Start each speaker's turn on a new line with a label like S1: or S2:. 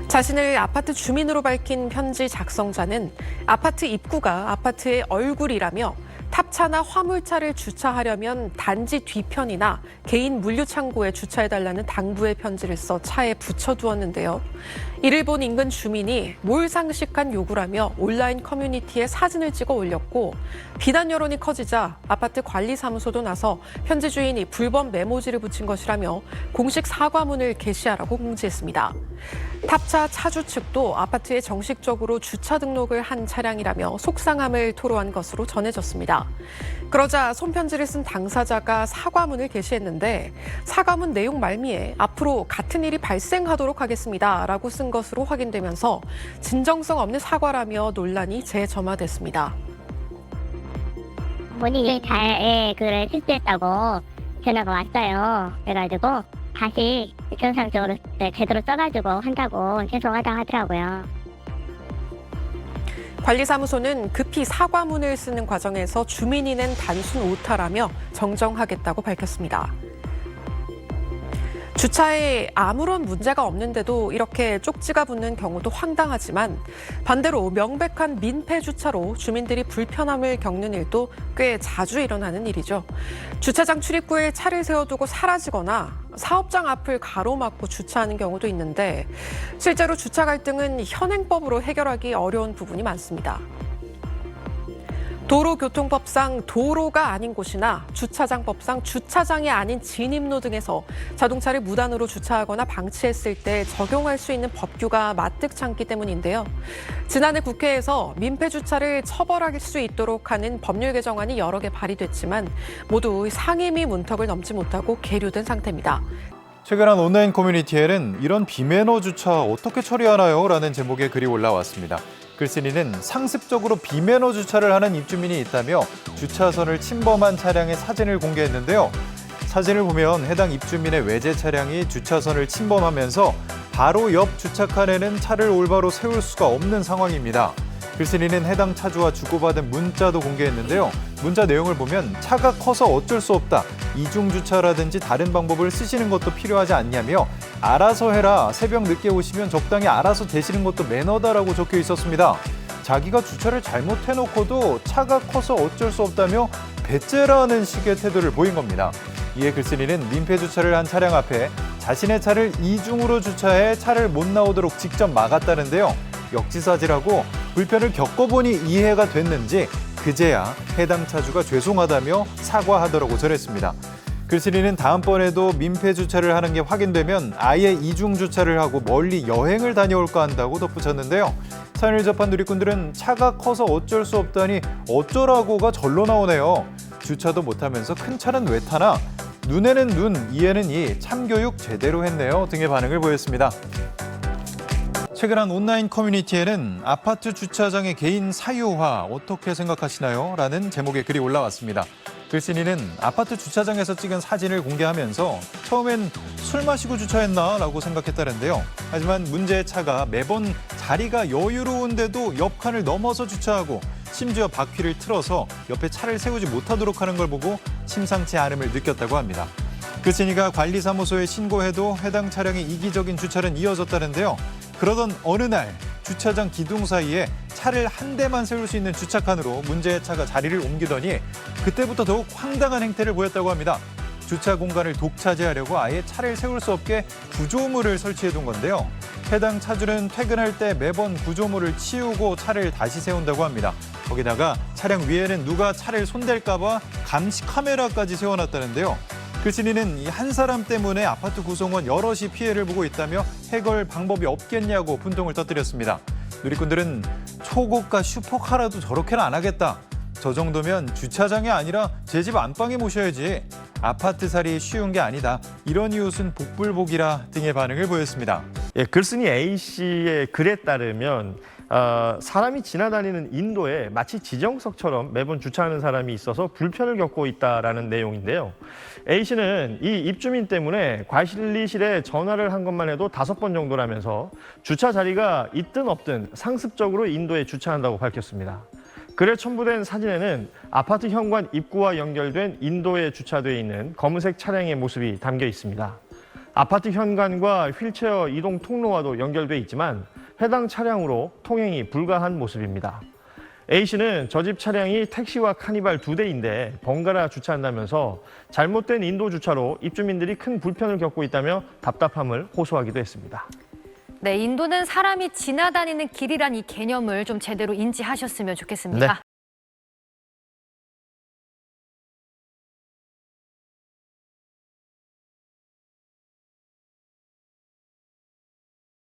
S1: 자신을 아파트 주민으로 밝힌 편지 작성자는 아파트 입구가 아파트의 얼굴이라며 탑차나 화물차를 주차하려면 단지 뒤편이나 개인 물류창고에 주차해달라는 당부의 편지를 써 차에 붙여두었는데요. 이를 본 인근 주민이 몰상식한 요구라며 온라인 커뮤니티에 사진을 찍어 올렸고 비난 여론이 커지자 아파트 관리사무소도 나서 현지 주인이 불법 메모지를 붙인 것이라며 공식 사과문을 게시하라고 공지했습니다. 탑차 차주 측도 아파트에 정식적으로 주차 등록을 한 차량이라며 속상함을 토로한 것으로 전해졌습니다. 그러자 손편지를 쓴 당사자가 사과문을 게시했는데 사과문 내용 말미에 앞으로 같은 일이 발생하도록 하겠습니다라고 쓴 것으로 확인되면서 진정성 없는 사과라며 논란이 재점화됐습니다.
S2: 본인이 잘 글을 실수했다고 전화가 왔어요. 그래가지고 다시 정상적으로 제대로 써가지고 한다고 죄송하다 하더라고요.
S1: 관리사무소는 급히 사과문을 쓰는 과정에서 주민이 낸 단순 오타라며 정정하겠다고 밝혔습니다. 주차에 아무런 문제가 없는데도 이렇게 쪽지가 붙는 경우도 황당하지만 반대로 명백한 민폐 주차로 주민들이 불편함을 겪는 일도 꽤 자주 일어나는 일이죠. 주차장 출입구에 차를 세워두고 사라지거나 사업장 앞을 가로막고 주차하는 경우도 있는데 실제로 주차 갈등은 현행법으로 해결하기 어려운 부분이 많습니다. 도로교통법상 도로가 아닌 곳이나 주차장법상 주차장이 아닌 진입로 등에서 자동차를 무단으로 주차하거나 방치했을 때 적용할 수 있는 법규가 마뜩찮기 때문인데요. 지난해 국회에서 민폐 주차를 처벌할 수 있도록 하는 법률 개정안이 여러 개 발의됐지만 모두 상임위 문턱을 넘지 못하고 계류된 상태입니다.
S3: 최근 한 온라인 커뮤니티에는 이런 비매너 주차 어떻게 처리하나요? 라는 제목의 글이 올라왔습니다. 글쓴이는 상습적으로 비매너 주차를 하는 입주민이 있다며 주차선을 침범한 차량의 사진을 공개했는데요. 사진을 보면 해당 입주민의 외제 차량이 주차선을 침범하면서 바로 옆 주차칸에는 차를 올바로 세울 수가 없는 상황입니다. 글쓴이는 해당 차주와 주고받은 문자도 공개했는데요. 문자 내용을 보면 차가 커서 어쩔 수 없다. 이중주차라든지 다른 방법을 쓰시는 것도 필요하지 않냐며 알아서 해라. 새벽 늦게 오시면 적당히 알아서 대시는 것도 매너다라고 적혀 있었습니다. 자기가 주차를 잘못해놓고도 차가 커서 어쩔 수 없다며 배째라는 식의 태도를 보인 겁니다. 이에 글쓴이는 민폐 주차를 한 차량 앞에 자신의 차를 이중으로 주차해 차를 못 나오도록 직접 막았다는데요. 역지사지라고 불편을 겪어보니 이해가 됐는지 그제야 해당 차주가 죄송하다며 사과하더라고 전했습니다. 글쓴이는 다음번에도 민폐 주차를 하는 게 확인되면 아예 이중 주차를 하고 멀리 여행을 다녀올까 한다고 덧붙였는데요. 사연을 접한 누리꾼들은 차가 커서 어쩔 수 없다니 어쩌라고가 절로 나오네요. 주차도 못하면서 큰 차는 왜 타나? 눈에는 눈, 이에는 이, 참교육 제대로 했네요 등의 반응을 보였습니다. 최근 한 온라인 커뮤니티에는 아파트 주차장의 개인 사유화 어떻게 생각하시나요? 라는 제목의 글이 올라왔습니다. 글쓴이는 아파트 주차장에서 찍은 사진을 공개하면서 처음엔 술 마시고 주차했나? 라고 생각했다는데요. 하지만 문제의 차가 매번 자리가 여유로운데도 옆 칸을 넘어서 주차하고 심지어 바퀴를 틀어서 옆에 차를 세우지 못하도록 하는 걸 보고 심상치 않음을 느꼈다고 합니다. 글쓴이가 관리사무소에 신고해도 해당 차량의 이기적인 주차는 이어졌다는데요. 그러던 어느 날 주차장 기둥 사이에 차를 한 대만 세울 수 있는 주차칸으로 문제의 차가 자리를 옮기더니 그때부터 더욱 황당한 행태를 보였다고 합니다. 주차 공간을 독차지하려고 아예 차를 세울 수 없게 구조물을 설치해둔 건데요. 해당 차주는 퇴근할 때 매번 구조물을 치우고 차를 다시 세운다고 합니다. 거기다가 차량 위에는 누가 차를 손댈까 봐 감시 카메라까지 세워놨다는데요. 글쓴이는 한 사람 때문에 아파트 구성원 여럿이 피해를 보고 있다며 해결 방법이 없겠냐고 분통을 터뜨렸습니다. 누리꾼들은 초고가 슈퍼카라도 저렇게는 안 하겠다. 저 정도면 주차장이 아니라 제 집 안방에 모셔야지. 아파트 살이 쉬운 게 아니다. 이런 이웃은 복불복이라 등의 반응을 보였습니다.
S4: 예, 글쓴이 A씨의 글에 따르면 사람이 지나다니는 인도에 마치 지정석처럼 매번 주차하는 사람이 있어서 불편을 겪고 있다라는 내용인데요. A씨는 이 입주민 때문에 관리실에 전화를 한 것만 해도 5번 정도라면서 주차 자리가 있든 없든 상습적으로 인도에 주차한다고 밝혔습니다. 글에 첨부된 사진에는 아파트 현관 입구와 연결된 인도에 주차되어 있는 검은색 차량의 모습이 담겨 있습니다. 아파트 현관과 휠체어 이동 통로와도 연결돼 있지만 해당 차량으로 통행이 불가한 모습입니다. A씨는 저 집 차량이 택시와 카니발 2대인데 번갈아 주차한다면서 잘못된 인도 주차로 입주민들이 큰 불편을 겪고 있다며 답답함을 호소하기도 했습니다.
S5: 네, 인도는 사람이 지나다니는 길이란 이 개념을 좀 제대로 인지하셨으면 좋겠습니다.
S4: 네.